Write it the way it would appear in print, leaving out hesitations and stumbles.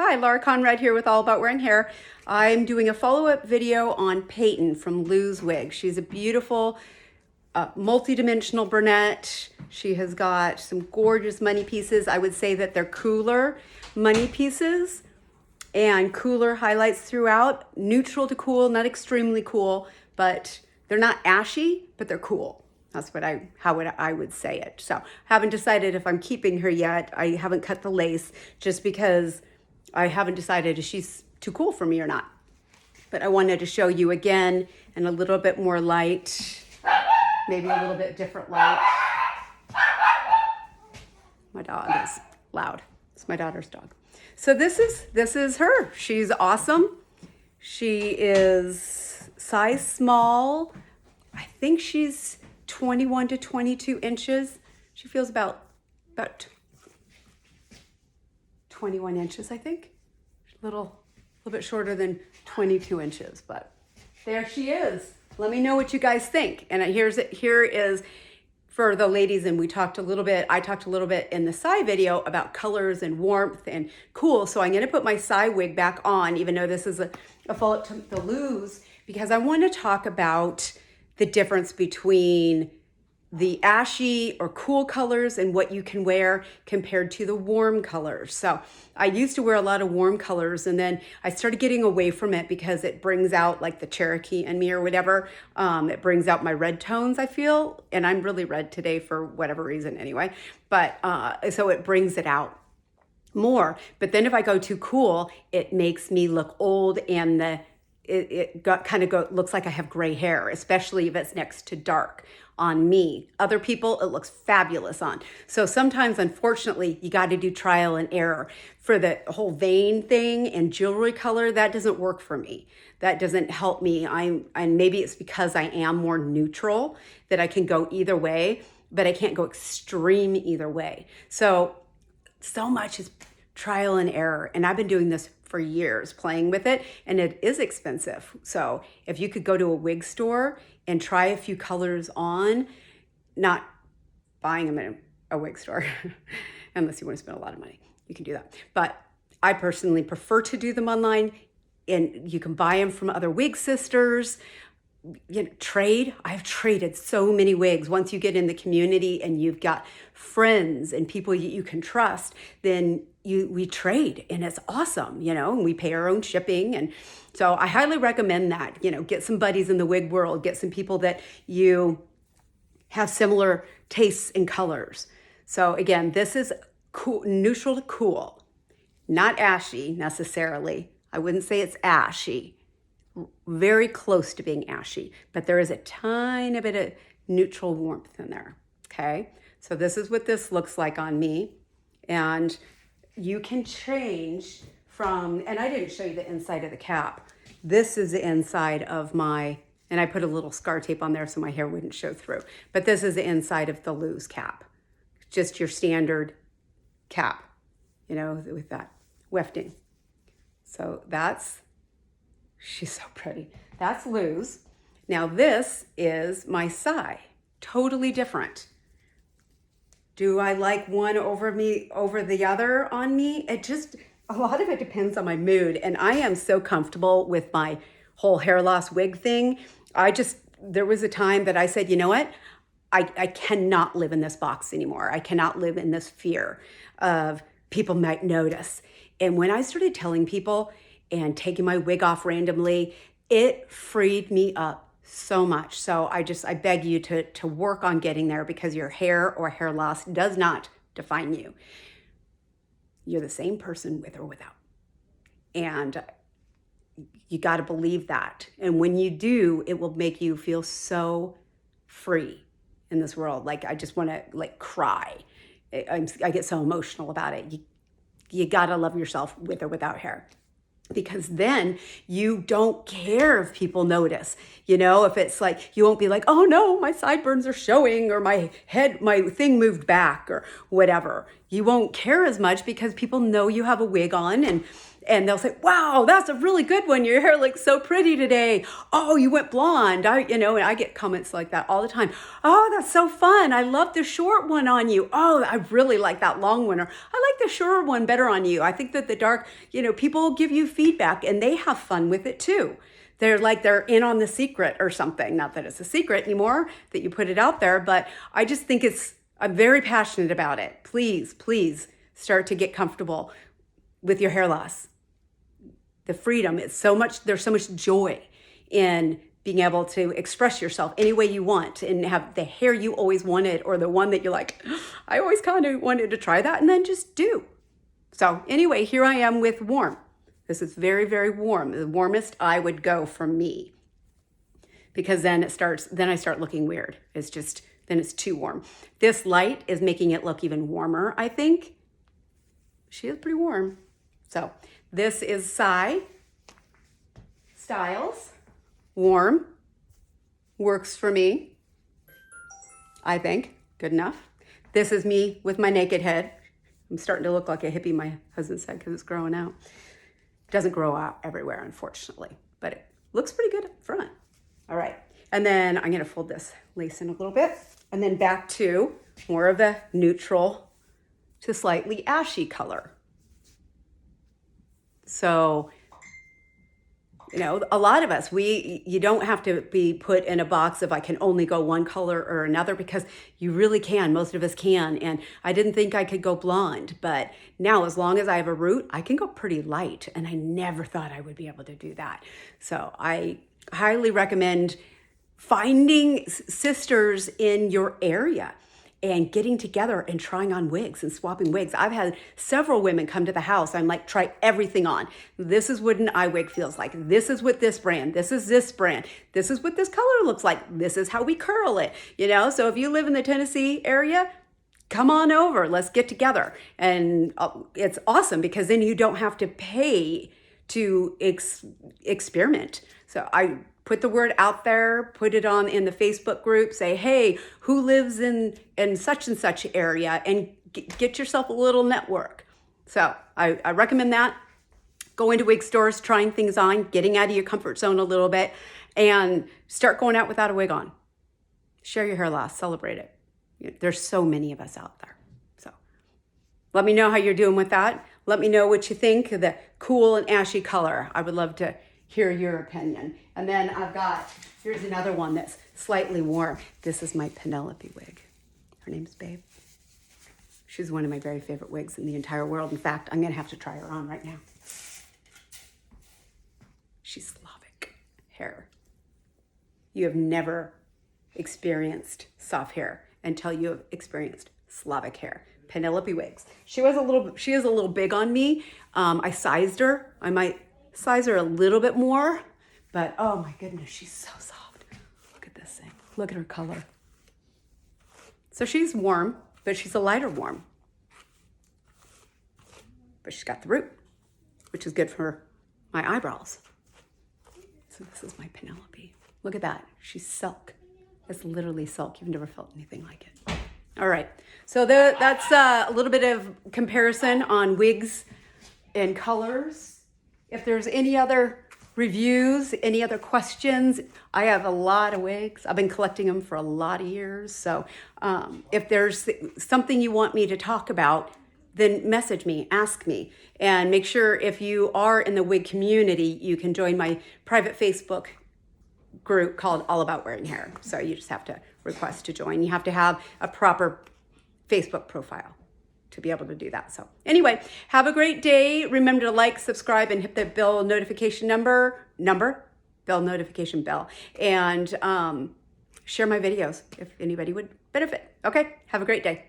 Hi, Laura Conrad here with All About Wearing Hair. I'm doing a follow-up video on Peyton from Saistlyez Wigs. She's a beautiful, multi-dimensional brunette. She has got some gorgeous money pieces. I would say that they're cooler money pieces and cooler highlights throughout. Neutral to cool, not extremely cool, but they're not ashy, but they're cool. That's how I would say it. So haven't decided if I'm keeping her yet. I haven't cut the lace just because I haven't decided if she's too cool for me or not. But I wanted to show you again in a little bit more light, maybe a little bit different light. My dog is loud. It's my daughter's dog. So this is her. She's awesome. She is size small. I think she's 21 to 22 inches. She feels about 21 inches, I think. A little bit shorter than 22 inches, but there she is. Let me know what you guys think. And here is for the ladies, and I talked a little bit in the Sai video about colors and warmth and cool. So I'm gonna put my Sai wig back on, even though this is a follow-up to the Saistlyez, because I wanna talk about the difference between the ashy or cool colors and what you can wear compared to the warm colors. So I used to wear a lot of warm colors, and then I started getting away from it because it brings out like the Cherokee in me or whatever. It brings out my red tones, I feel, and I'm really red today for whatever reason anyway. But so it brings it out more. But then if I go too cool, it makes me look old, and looks like I have gray hair, especially if it's next to dark on me. Other people, it looks fabulous on. So sometimes, unfortunately, you got to do trial and error. For the whole vein thing and jewelry color, that doesn't work for me. That doesn't help me. And maybe it's because I am more neutral that I can go either way, but I can't go extreme either way. So much is trial and error. And I've been doing this for years, playing with it, and it is expensive. So if you could go to a wig store and try a few colors on, not buying them in a wig store, unless you want to spend a lot of money, you can do that. But I personally prefer to do them online, and you can buy them from other wig sisters. Trade. I've traded so many wigs. Once you get in the community and you've got friends and people you can trust, then we trade, and it's awesome, and we pay our own shipping. And so I highly recommend that, get some buddies in the wig world, get some people that you have similar tastes in colors. So again, this is cool, neutral to cool, not ashy necessarily. I wouldn't say it's ashy. Very close to being ashy, but there is a tiny bit of neutral warmth in there, okay? So this is what this looks like on me, and you can change from, and I didn't show you the inside of the cap. This is the inside of and I put a little scar tape on there so my hair wouldn't show through, but this is the inside of the Saistlyez cap, just your standard cap, with that wefting. So she's so pretty. That's Saistlyez. Now this is my Sai, totally different. Do I like one over the other on me? A lot of it depends on my mood, and I am so comfortable with my whole hair loss wig thing. There was a time that I said, you know what? I cannot live in this box anymore. I cannot live in this fear of people might notice. And when I started telling people and taking my wig off randomly, it freed me up so much. So I beg you to work on getting there, because your hair or hair loss does not define you. You're the same person with or without. And you got to believe that. And when you do, it will make you feel so free in this world. Like, I just want to cry. I get so emotional about it. You got to love yourself with or without hair, because then you don't care if people notice. If it's like, you won't be like, oh no, my sideburns are showing, or my thing moved back, or whatever. You won't care as much because people know you have a wig on, and And they'll say, wow, that's a really good one. Your hair looks so pretty today. Oh, you went blonde. And I get comments like that all the time. Oh, that's so fun. I love the short one on you. Oh, I really like that long one. Or I like the shorter one better on you. I think that the dark, people give you feedback and they have fun with it too. They're like they're in on the secret or something. Not that it's a secret anymore, that you put it out there, but I just think I'm very passionate about it. Please, please start to get comfortable with your hair loss. The freedom, there's so much joy in being able to express yourself any way you want and have the hair you always wanted or the one that you're like, I always kind of wanted to try that, and then just do. So anyway, here I am with warm. This is very, very warm. The warmest I would go for me, because then I start looking weird. Then it's too warm. This light is making it look even warmer, I think. She is pretty warm. So this is Saistlyez. Warm. Works for me, I think. Good enough. This is me with my naked head. I'm starting to look like a hippie, my husband said, because it's growing out. It doesn't grow out everywhere, unfortunately, but it looks pretty good up front. All right. And then I'm going to fold this lace in a little bit, and then back to more of a neutral to slightly ashy color. So, a lot of us, you don't have to be put in a box of I can only go one color or another, because you really can. Most of us can. And I didn't think I could go blonde, but now as long as I have a root, I can go pretty light. And I never thought I would be able to do that. So I highly recommend finding sisters in your area and getting together and trying on wigs and swapping wigs. I've had several women come to the house. I'm like, try everything on. This is what an eye wig feels like. This is what this brand, this is this brand. This is what this color looks like. This is how we curl it. So if you live in the Tennessee area, come on over, let's get together. And it's awesome, because then you don't have to pay to experiment. So I put the word out there, put it on in the Facebook group, say, hey, who lives in such and such area, and get yourself a little network. So I recommend that. Go into wig stores, trying things on, getting out of your comfort zone a little bit, and start going out without a wig on. Share your hair loss, celebrate it. There's so many of us out there. So let me know how you're doing with that. Let me know what you think of the cool and ashy color. I would love to hear your opinion. And then here's another one that's slightly warm. This is my Penelope wig. Her name's Babe. She's one of my very favorite wigs in the entire world. In fact, I'm gonna have to try her on right now. She's Slavic hair. You have never experienced soft hair until you have experienced Slavic hair. Penelope Wigs. She is a little big on me. I sized her. I might size her a little bit more, but oh my goodness, she's so soft. Look at this thing. Look at her color. So she's warm, but she's a lighter warm. But she's got the root, which is good for my eyebrows. So this is my Penelope. Look at that. She's silk. It's literally silk. You've never felt anything like it. All right. So that's a little bit of comparison on wigs and colors. If there's any other reviews, any other questions, I have a lot of wigs. I've been collecting them for a lot of years. So if there's something you want me to talk about, then message me, ask me. And make sure if you are in the wig community, you can join my private Facebook group called All About Wearing Hair. So you just have to request to join. You have to have a proper Facebook profile to be able to do that. So anyway, have a great day. Remember to like, subscribe, and hit the bell notification bell notification bell, and share my videos if anybody would benefit. Okay, have a great day.